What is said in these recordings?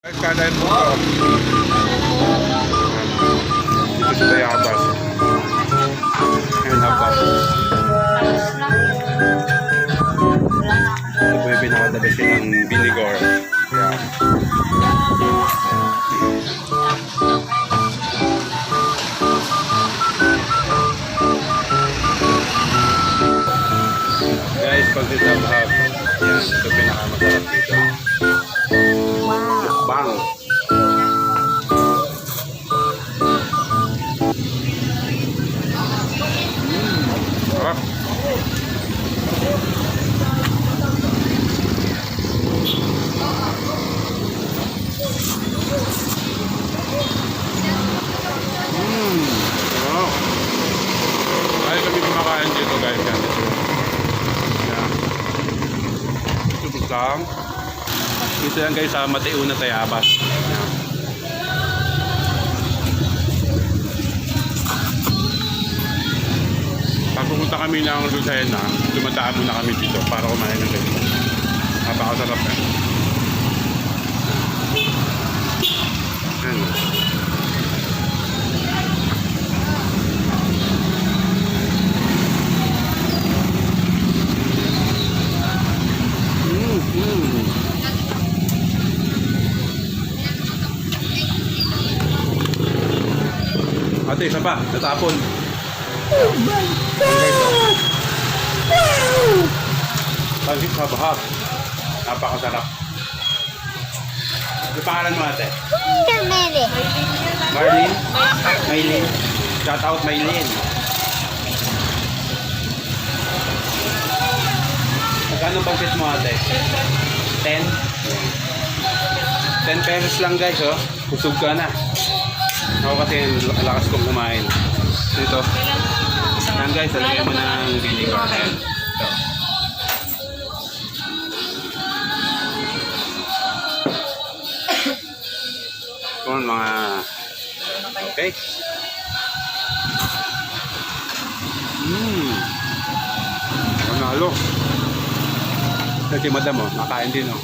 Kadain po ito. Dito sa Tayabas. Ayun haba. Ito po yung pinakadabi silang vinegar. Yeah. Guys, pag ditabhab, yan, ito pinakamasarap dito. Bang! Sarap! Sarap! Ay kami kumakain dito guys. Yan. Ito lang. Dito yan guys sa Matayuna, Tayabas. Yan. Pag pumunta kami ng Lucena, dumataan muna kami dito para kumain ng ganito. Napakasarap eh. Yan. Ate, isa pa, natapon. Oh my God! Wow! Pansit habahab. Napakasarap. Ano pangalan mo ate? Meli. Marlene? Maylin. Shout out Maylin. Magkano pansit mo ate? 10? 10 pesos lang guys oh. Kusog ka na. Ako kasi lakas kong kumain. Ito. Yan guys, talagyan mo ng vinegar. Ayan. Ito. Ito mga... Okay. Panalo. Ito si madam oh. Nakain din oh.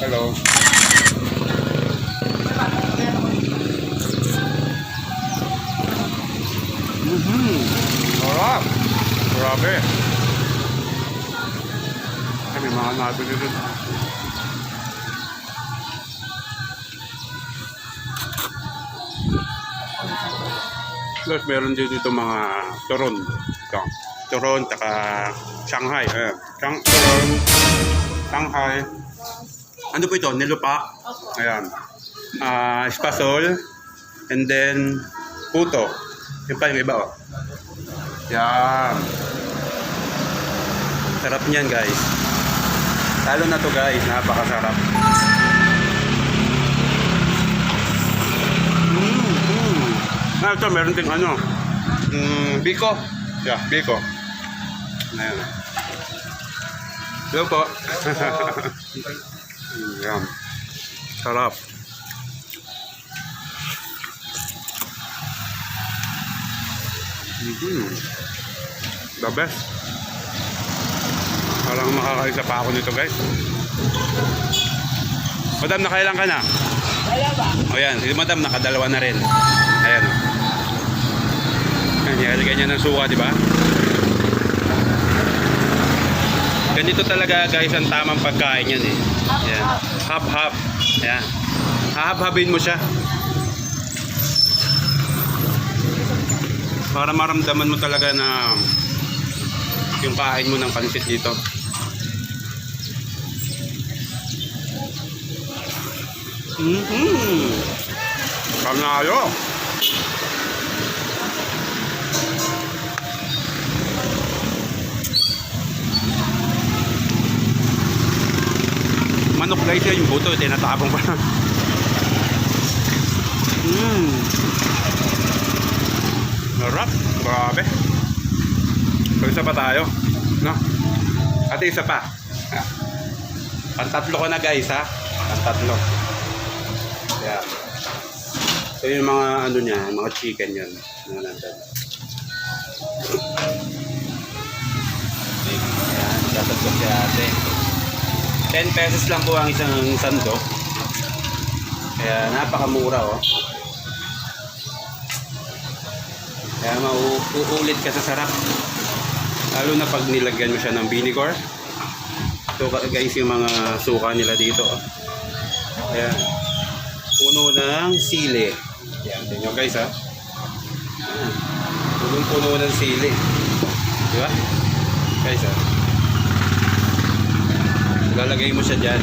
Hello. Sarap! Grabe! Ay, may mga nabili dito. Plus, meron din dito mga turon. Ito. Turon, taka Shanghai. Turon, Shanghai. Ano po ito? Nilupa. Ayan. Espasol. And then, puto. Yung pa yung iba oh. Yan. Sarap niyan guys. Talo na to guys. Napakasarap. Ito meron din ano. Biko. Yeah, biko. Ayan. Hello po. Yan. Sarap. The best. Parang makakaisa pa ako nito guys. Madam, nakailan ka na? Wala ba? O yan, si madam nakadalawa na rin. Ayan o. Nilagyan niya ng suka, di ba? Ganito talaga guys ang tamang pagkain yan eh. Ayan. Hap-hap. Ayan. Hahap-habin mo siya. Para maramdaman mo talaga na yung kain mo ng pansit dito. Panalo! Manok guys yan, yung buto, tinatapong pa. Sarap, grabe. So isa pa tayo, no? At isa pa. Pantatlo ko na guys ha. Pantatlo. Yeah. So yung mga ano niya, mga chicken yun. Mga nandun. Ayan, tatatlo si ate. 10 pesos lang po ang isang sando. Kaya napakamura oh. Kaya mauulit ka sa sarap. Lalo na pag nilagyan mo siya ng vinegar. So guys, yung mga suka nila dito oh. Ayan. Puno ng sili. Ayan, tingnan nyo guys ha. Punong-puno ng sili. Diba? Guys ha. Lalagay mo siya dyan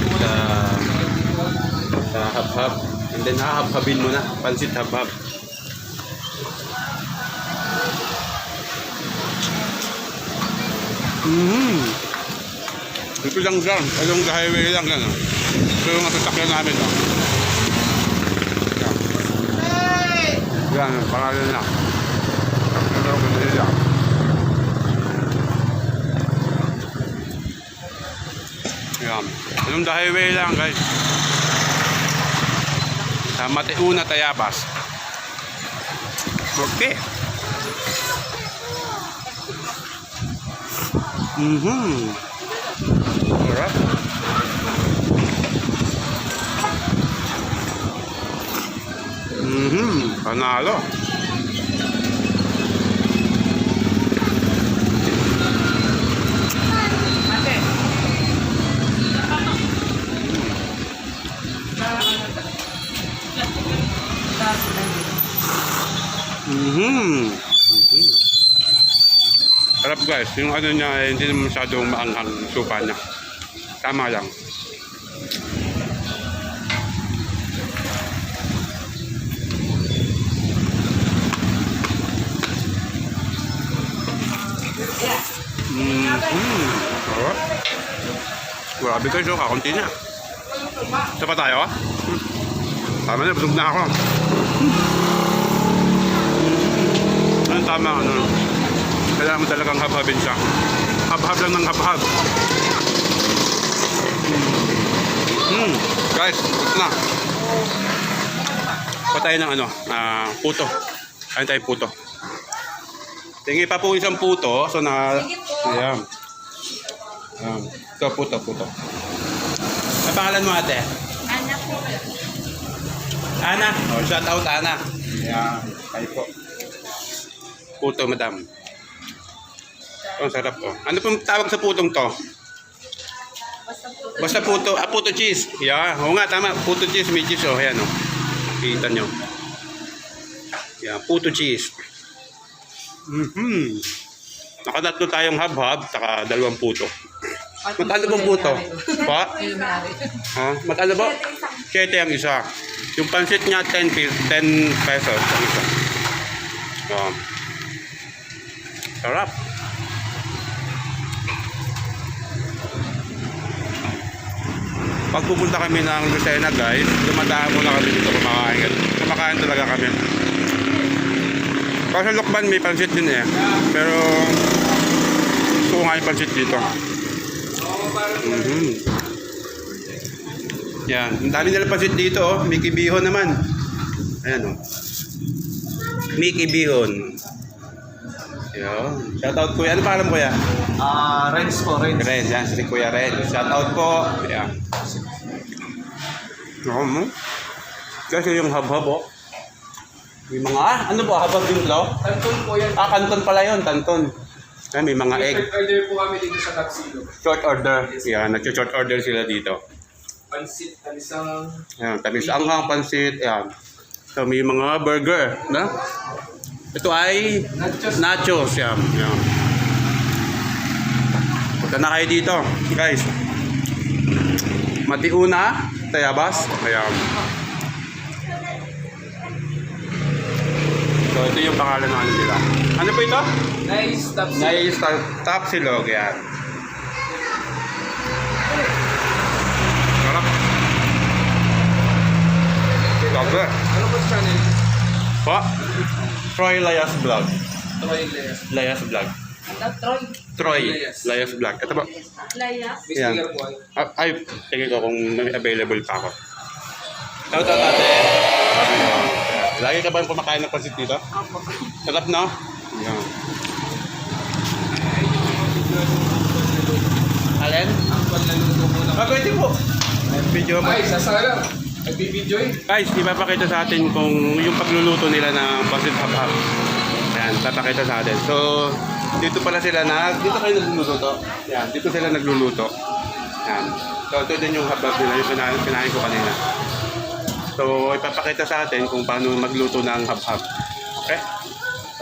sa hab-hab. And then hahab-habin mo na. Pansit hab-hab. Ito lang dyan. Along the highway lang yan. Ito yung masasakyan namin. Yan, pangalan na. Ito yung kanila. Yan. Along the highway lang guys. Sa Matiuna, Tayabas. Okay. Alright. Panalo. Sarap guys, yung ano niya hindi naman masyadong maanghang supa niya. Tama lang. Alright. Grabe guys, oh, kakunti niya. Isa pa tayo ah? Tama na, busog na ako. Ano tama ano? Kailangan mo talagang hab-habin siya. Hab-hab lang ng hab-hab. Guys, ito na. Patay ng ano, puto. Ayun tayo puto. Tingi pa po isang puto. So na, ayan. Ito, puto. Ang pangalan mo ate? Ana po. Ana. Oh, shout out Ana. Ayan, kayo po. Puto, madam. Ang sarap po. Ano pong tawag sa putong to? Basta puto. Puto cheese. Yeah. Oo nga, tama. Puto cheese. May cheese. Oh, ayan oh. Kita nyo. Yeah, puto cheese. Nakatatlo tayong hab-hab. Saka 2 puto. Magkano pong puto? Pa? Ha? Magkano ba? 7 ang isa. Yung pansit niya 10 pesos ang isa. Sarap. Pag pupunta kami ng Lucena guys, dumadaan muna kami dito kumakain. Kumakain talaga kami. Kasi Lokban may pansit din eh. Pero gusto ko nga yung pansit dito. Yan. Ang dami nila pansit dito oh. Mickey Bihon naman. Ayan oh. Mickey Bihon. Yan. Shoutout kuya. Ano pangalan kuya? Renz po, Renz. Renz. Yan. Si Kuya Renz. Shoutout po. Yan. Kasi yung hab-hab oh. May mga ano po? Hab-hab yung flow? Kanton po yan. Kanton pala yun. Kanton. Ay, may mga egg. Order po kami dito sa Taxilo. Short order. Yan. Nag-short order sila dito. Pansit, talisang. Yan. Tamis anghang pansit. Yan. So may mga burger. Na? Ito ay nachos. Yan. Yan. Punta na kayo dito. Guys. Matiuna. Tayabas. Ayan. So ito yung pangalan ng ano nila. Ano po ito? Nice, Tapsilog. Nice Tapsilog. Yan. Sarap. Sabi. Ano po sa channel? Pa? Troy Layas Vlog. Troy Leyes. Layas Vlog. Troy. Troy Layas. Layas Vlog. Ito ba? Laya. May Yan. sticker po ay. Ay, tingin ko kung may available pa ako. Shout out ate. Lagi ka ba yung kumakain ng pansit dito? Opo. Sarap no? Yan. Alin? panlaluto muna. Pwede po. Video mo. Ay, sasara. Nagbibidyo eh. Guys, ipapakita sa atin kung yung pagluluto nila ng pasit hap-hap. Ayan, papakita sa atin. So, dito pala sila dito kayo nagluluto. Ayan, dito sila nagluluto. Ayan. So, ito din yung hap-hap nila, yung pinahin ko kanina. So, ipapakita sa atin kung paano magluto ng hap-hap. Okay?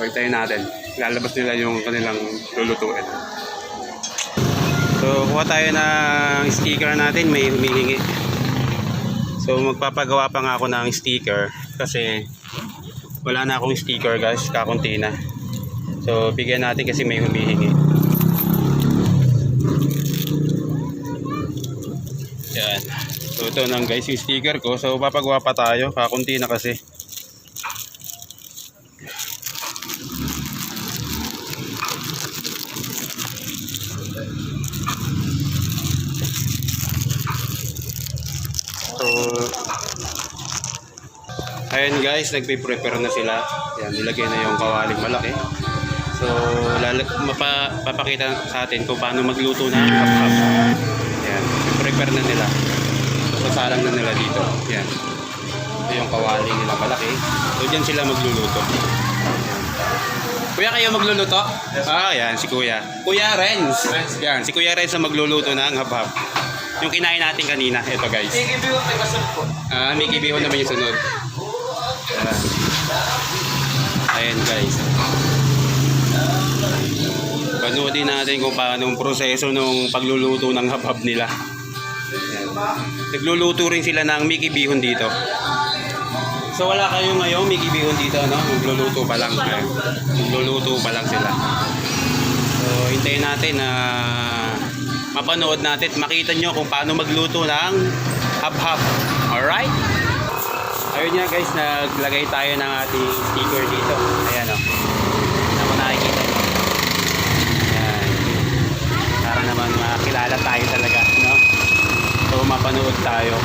So, itayin natin. Lalabas nila yung kanilang lulutuin. So, kuha tayo ng sticker natin, may humihingi. So, magpapagawa pa nga ako ng sticker kasi wala na akong sticker guys, kakunti na. So, bigyan natin kasi may humihingi. Yan. So, ito nang guys yung sticker ko. So, papagawa pa tayo, kakunti na kasi. So, ayun guys, nagpe-prepare na sila. Yan, nilagay na yung kawaling malaki. So, papakita sa atin kung paano magluto ng hap-hap. Yan, prepare na nila. So, sasalang na nila dito. Yan. Ito yung kawaling nila malaki. So, dyan sila magluluto. Yan. Kuya, kayo magluluto? Yes. Yan, si Kuya. Kuya Renz. Yan, si Kuya Renz na magluluto ng hap-hap. Yung kinain natin kanina, ito guys. Sige, biyo, may kasal po. Mickey Bihon naman yung sunod. Ayan guys. Panoodin natin kung paano ang proseso ng pagluluto ng hap-hap nila. Ayan. Nagluluto rin sila ng Mickey Bihon dito. So wala kayo ngayon Mickey Bihon dito, no? Magluluto pa lang. Ayan. Magluluto pa lang sila. So hintayin natin na mapanood natin at makita nyo kung paano magluto ng hap-hap. Alright? Ayun nga guys, naglagay tayo ng ating sticker dito. Ayan o. Ayan mo nakikita nyo. Ayan. Para naman makilala tayo talaga, no? So mapanood tayo.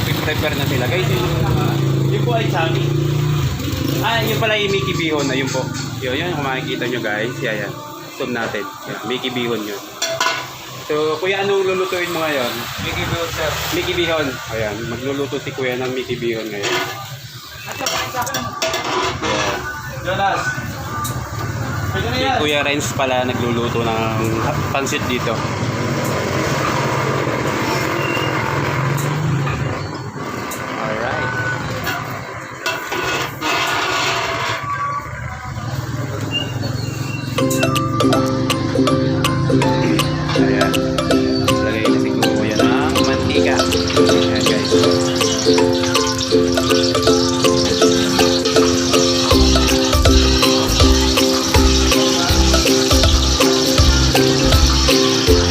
Nag-prepare na sila. Guys, yun po ay Chami. Yun pala yung Mickey Bihon na yun po. Yun kung makikita nyo guys. Yan. Zoom natin. Yan, Mickey Bihon yun. So, Kuya, anong lulutuin mo ngayon? Mickey Bill, sir. Mickey Bihon. Ayan, magluluto si Kuya ng Mickey Bihon ngayon. Jonas. Pwede na Si yan. Kuya Renz pala nagluluto ng pansit dito. Alright. Ayan. Lagay na si Kuya ng mantika. Ayan guys.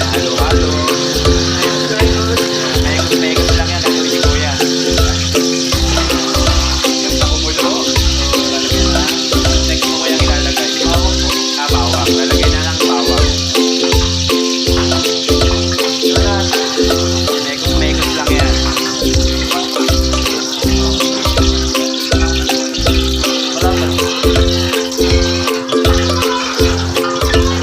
Halo-halo. Megas lang yan. Gagawin ni Kuya. Yung sa kumulo. So, lalagyan na. Next mo Kuya ilalagay. Bawang. Lalagyan na ng bawang. Megas lang yan.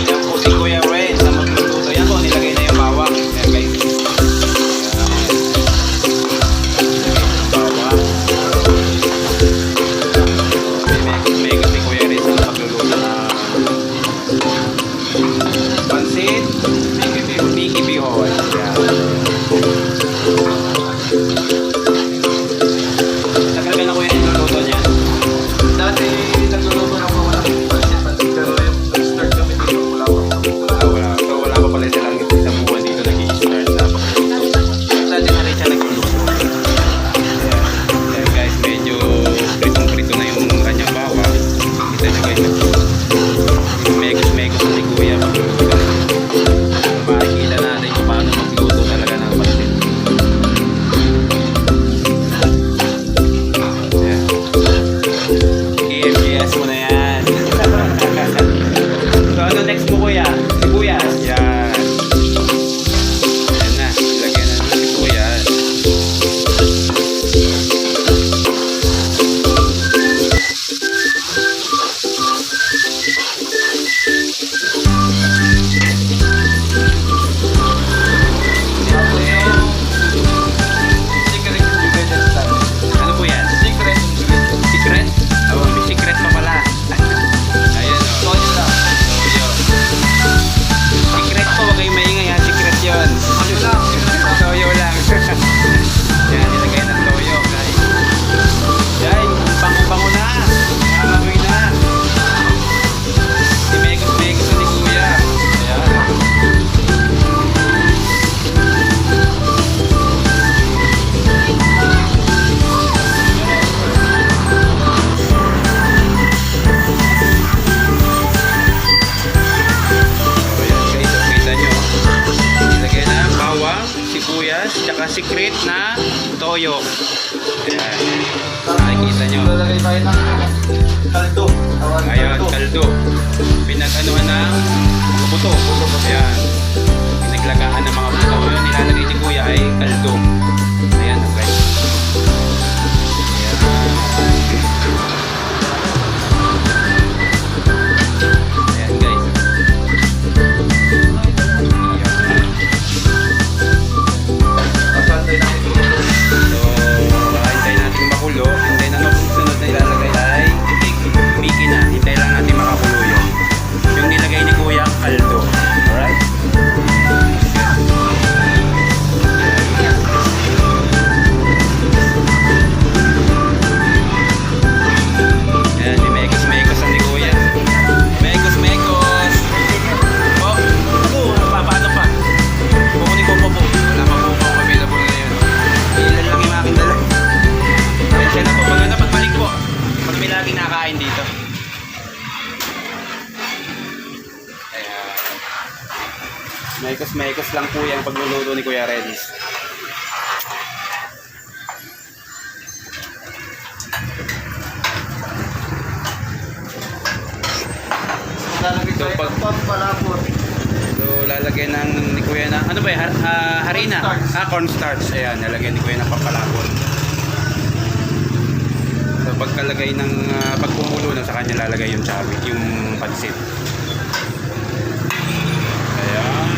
Yan po si Kuya Renz na magluluto. Yan po, nilagay na yung bawang. Ayan guys. Bawang. Megas si Kuya Renz na magluluto na pansit. Mickey Bihon. Tagal ka na Kuya niluluto niya. Dati, nagluluto na po wala akong pansit. Pero yung nag-start kami dito, wala pa. Wala. So wala pa pala silang isang buwan dito nag-i-start na pagluluto. Dati na rin siya nagluluto. Ayan guys, medyo pritong-prito na yung kanyang bawang. Kita nyo guys. Megos na si Kuya magluluto. So makikita natin kung paano magluto talaga ng pansit. tsaka secret na toyo. Ayan. Nakikita nyo. Lalagay tayo ng kaldo. Tawagin Ayun, kaldo. Pinag-anuhan ng buto. Ayan. Pinaglagaan ng mga buto. Yun, nilalagay ni Kuya ay kaldo. Ayan, okay. Ayan. Ayan, guys. Pasantay natin ito. So, hintay natin makulo. Hintay na sunod na ilalagay ay Mickey na. Hintay lang natin makakulo yun. Yung nilagay ni Kuya, kaldo. Alright? Ayan, may mekos-mekos ang ni Kuya. Mekos-mekos! Oh, paano pa? Kukunin ko po po. Wala pa po po available ngayon. Ilan lang yung aking dala. Pensya na po. Pag pagbalik po. Pag may laging nakain dito. Ayan. Mekos-mekos lang po yung pagluluto ni Kuya Redis. Lalagay So, tayo pag- ng pampalapot. So, lalagyan ng ni Kuya na, ano ba yun? Harina? Cornstarch. Cornstarch. Ayan, lalagyan ni Kuya ng pampalapon. So, pagkalagay ng, pag kumulo na sa kanya lalagay yung chawi, yung pansit. Ayan.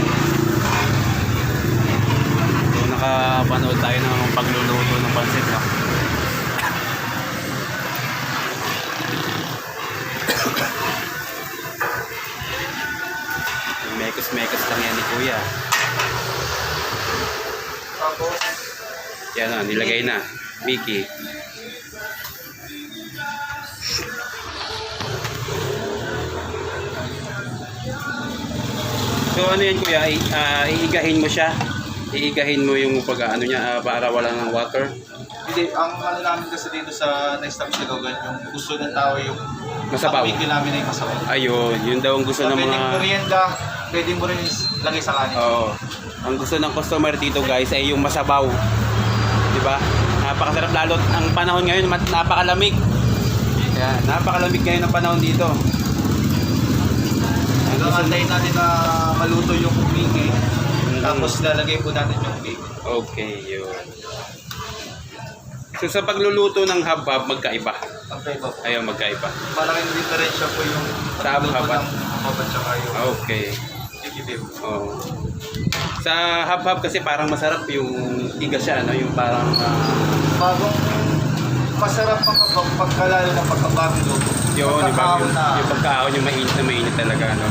So, nakapanood tayo ng pagluluto ng pansit, no? Mekos-mekos lang yan ni Kuya. Tapos, Yan na, nilagay na. Mickey. So ano yan Kuya, iigahin mo siya. Iigahin mo yung pag-ano niya para wala ng water. hindi, ang ano namin kasi dito sa Next Stop Silogan, yung gusto ng tao yung Masabaw. ang bigyan namin ay masabaw. Ayun, yun daw ang gusto So, ng pwedeng mga... merienda, pwede mo rin lagay sa kanin. Oo. Ang gusto ng customer dito guys ay yung masabaw. 'Di ba? Napakasarap lalo ang panahon ngayon, napakalamig. Yan, napakalamig ngayon ang panahon dito. Ang gusto Antayin natin na maluto yung Mickey. Tapos lalagay po natin yung cake. Okay, yun. So sa pagluluto ng hab-hab, magkaiba. Ang kaiba po. Ayaw, magkaiba. Malaking diferensya po yung Sa pagluto hab-hab. ng hab-hab at saka yung Okay. kikibib. Oh. Sa hab-hab kasi parang masarap yung iga siya, no? Yung parang Bagong masarap ang hab-hab pagkalalo ng pagkabagong luto. yun, Pagkakaon na. yung pagkaon, yung mainit talaga, no?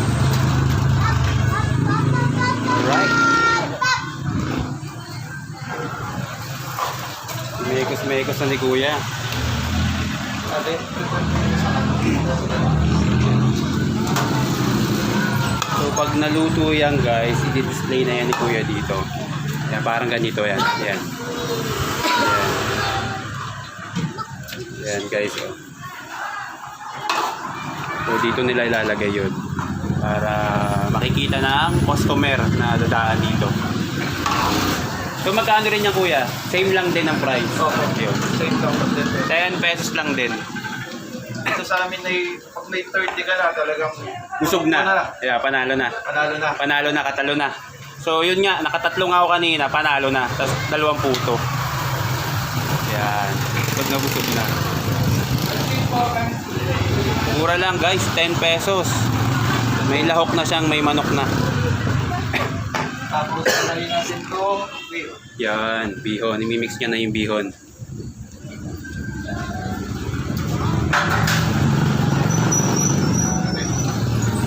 Alright. Mekos-mekos na ni Kuya. Ate, So pag naluto yan guys, i-display na yan ni Kuya dito. Yan, parang ganito yan. Yan. Yan. Yan guys. Oh. So dito nila ilalagay yun. Para makikita ng customer na dadaan dito. So magkano rin yan Kuya? Same lang din ang price. okay. Yun. Same lang po din. 10 pesos lang din. Ito sa amin ay pag may 30 ka na talagang Busog na. Ano na. Yeah, panalo na. Panalo na. Panalo na, katalo na. So yun nga, nakatatlong ako kanina, panalo na. Tapos 2 puto. Yan. Busog na, busog na. Mura lang guys, 10 pesos. May lahok na siyang, may manok na. Tapos lalagyan natin to. Yan, bihon. Imimix niya na yung bihon.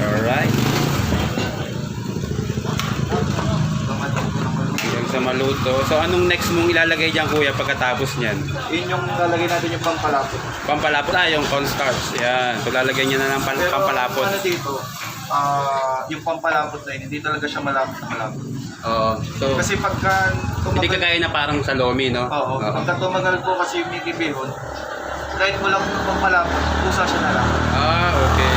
Alright. Yung sa maluto. So anong next mong ilalagay dyan Kuya pagkatapos niyan? Yun yung lalagay natin yung pampalapot. Pampalapot, yung cornstarch. Yan. So lalagyan niya na ng Pero pampalapot. ano dito, yung pampalapot na yun, hindi talaga siya malapot na malapot. Oo. So, Kasi pagka hindi tumagal, kagaya na parang sa lomi, no? oo, pagka tumagal po kasi yung Mickey Bihon, kahit walang pampalapot, pusa siya na lang. Ah, okay.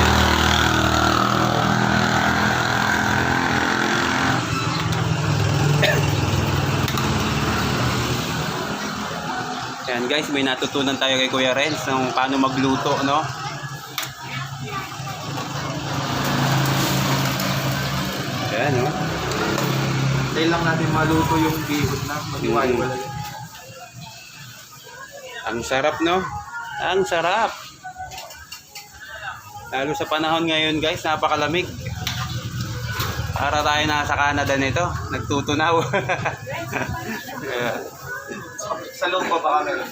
Yan guys, may natutunan tayo kay Kuya Renz ng paano magluto, no? Yan, no? Dahil lang natin maluto yung bihon na mag-iwalay. Ang sarap, no? Ang sarap. Lalo sa panahon ngayon guys, napakalamig. Para tayo nasa Canada nito, nagtutunaw. Yeah. Sa loob pa ba kami?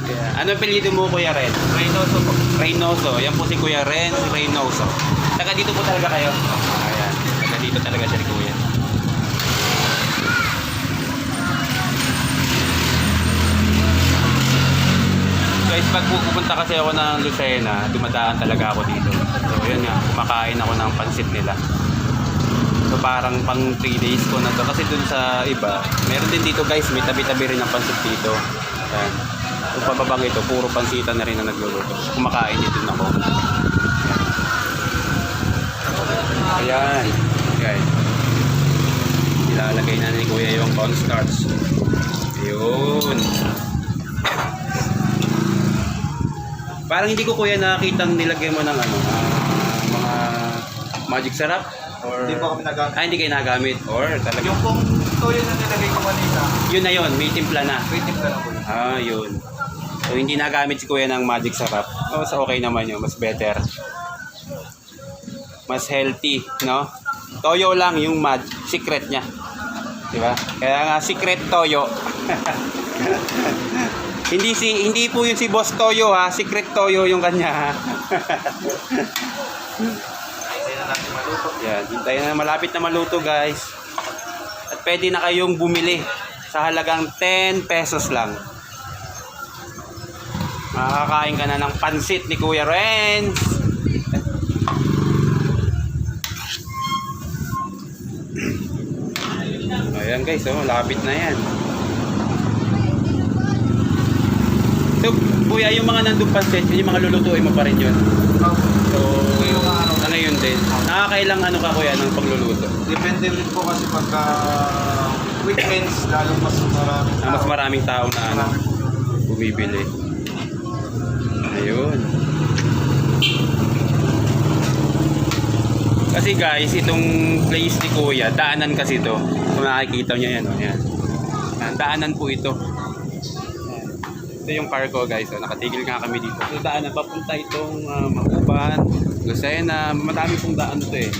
Yeah. Ano apelyido mo, Kuya Ren? Reynoso po. Reynoso. Yan po si Kuya Ren, Reynoso. Taga dito po talaga kayo? Ayan. Taga dito talaga siya ni Kuya. Guys, pag pupunta kasi ako ng Lucena, dumadaan talaga ako dito. So, yun nga, kumakain ako ng pansit nila. So, parang pang 3 days ko na to. Kasi dun sa iba, meron din dito guys, may tabi-tabi rin ng pansit dito. Ayan. Kung pababang ito, puro pansitan na rin na nagluluto. So, kumakain dito na ako. Ayan. Ayan. Ilalagay na ni Kuya yung cornstarch. Ayun. Parang hindi ko Kuya nakakitang nilagay mo ng ano, mga magic sarap or Hindi po kami nagamit. hindi kayo nagamit or talaga Yung pong toyo na nilagay ko kanina, yun na yun, may timpla na. waiting ka na po yun. Yun. So hindi nagamit si Kuya ng magic sarap. So okay naman yun, mas better. Mas healthy, no? Toyo lang yung secret niya. Di ba? Kaya nga secret toyo. Hindi po yun si Boss Toyo ha, Secret Toyo yung kanya ha. Hintayin na natin maluto. Yan, hintayin na malapit na maluto guys. At pwede na kayong bumili sa halagang 10 pesos lang. Makakain ka na ng pansit ni Kuya Renz. Ayan guys, malapit na yan. So, Kuya, yung mga nandun pansit, yung mga lulutuin mo pa rin yun. So, ngayon din. Nakakailang ano ka Kuya ng pagluluto? Depende rin po kasi pagka weekends, lalo mas maraming tao. Mas maraming tao na ano, Marami po. bumibili. Ayun. Kasi guys, itong place ni Kuya, daanan kasi ito. Kung nakikita niyo yan, yan. Daanan po ito. Ito yung car ko guys, nakatigil nga kami dito. So daanan papunta itong Maguban, Lucena, madami pong daan ito eh.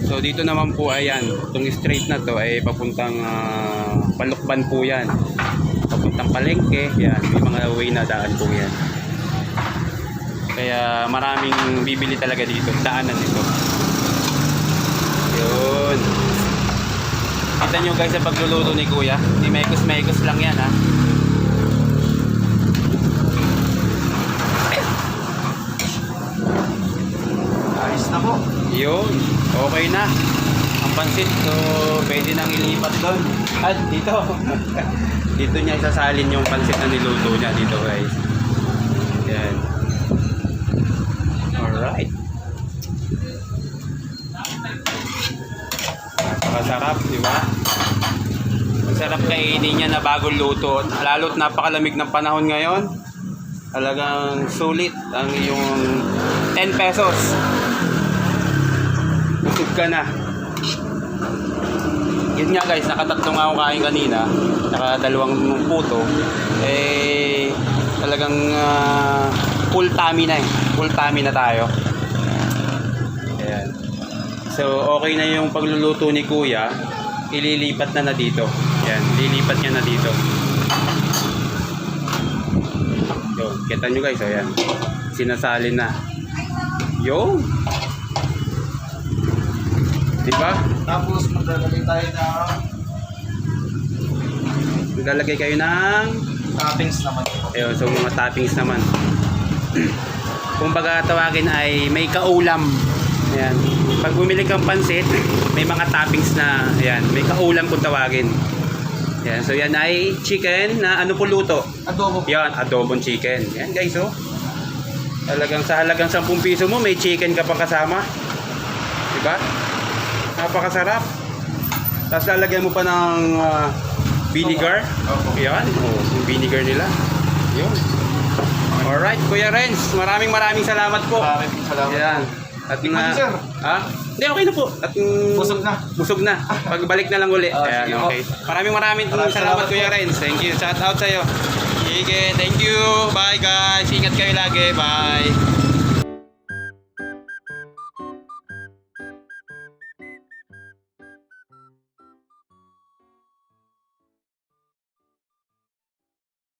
So dito naman po ayan, itong straight na to ay papuntang Palukban po yan. Papuntang Palengke, yan, may mga way na daan po yan. Kaya maraming bibili talaga dito, daanan ito. Yun. Kita nyo guys sa pagluluto ni Kuya, di mekos-mekos lang yan ha. Ayos na po. Yun, okay na ang pansit, so pwede nang ilipat doon at dito. Dito niya isasalin yung pansit na niluto niya dito guys. Yan. Alright. Napakasarap, di ba? Masarap kainin niya na bagong luto, lalo't napakalamig ng panahon ngayon. Talagang sulit ang iyong 10 pesos. Busog ka na. Yun nga guys, nakatatlo nga ako kain kanina, nakadalawang puto. Eh, talagang full tummy na eh. Full tummy na tayo. Ayan. So, okay na yung pagluluto ni Kuya. Ililipat na dito. Ayan, lilipat niya na dito. Yun, kita nyo guys, ayan. Sinasalin na. Yo! Diba? Tapos maglalagay tayo ng Maglalagay kayo ng toppings naman. ayun, so mga toppings naman. Kung baga tawagin ay may kaulam. Ayan. Pag bumili kang pansit, may mga toppings na, ayan, may kaulam kung tawagin. Ayan, so yan ay chicken na ano po luto? Adobo. Yan, adobong chicken. Yan guys, oh. Talagang sa halagang 10 piso mo, may chicken ka pa kasama. Diba? Napakasarap. Tapos lalagyan mo pa ng vinegar. Opo. Yan, yung vinegar nila. Yun. Alright, Kuya Renz, maraming salamat po. Maraming salamat. Yan. At Tikman niyo, sir. Ha? Hindi, okay na po. At Busog na. Busog na. Pagbalik na lang uli. Ayan, sige po. okay. Maraming Maraming salamat, salamat Kuya po. Renz. Thank you. Shout out sa'yo. Sige, thank you. Bye guys. Ingat kayo lagi. Bye.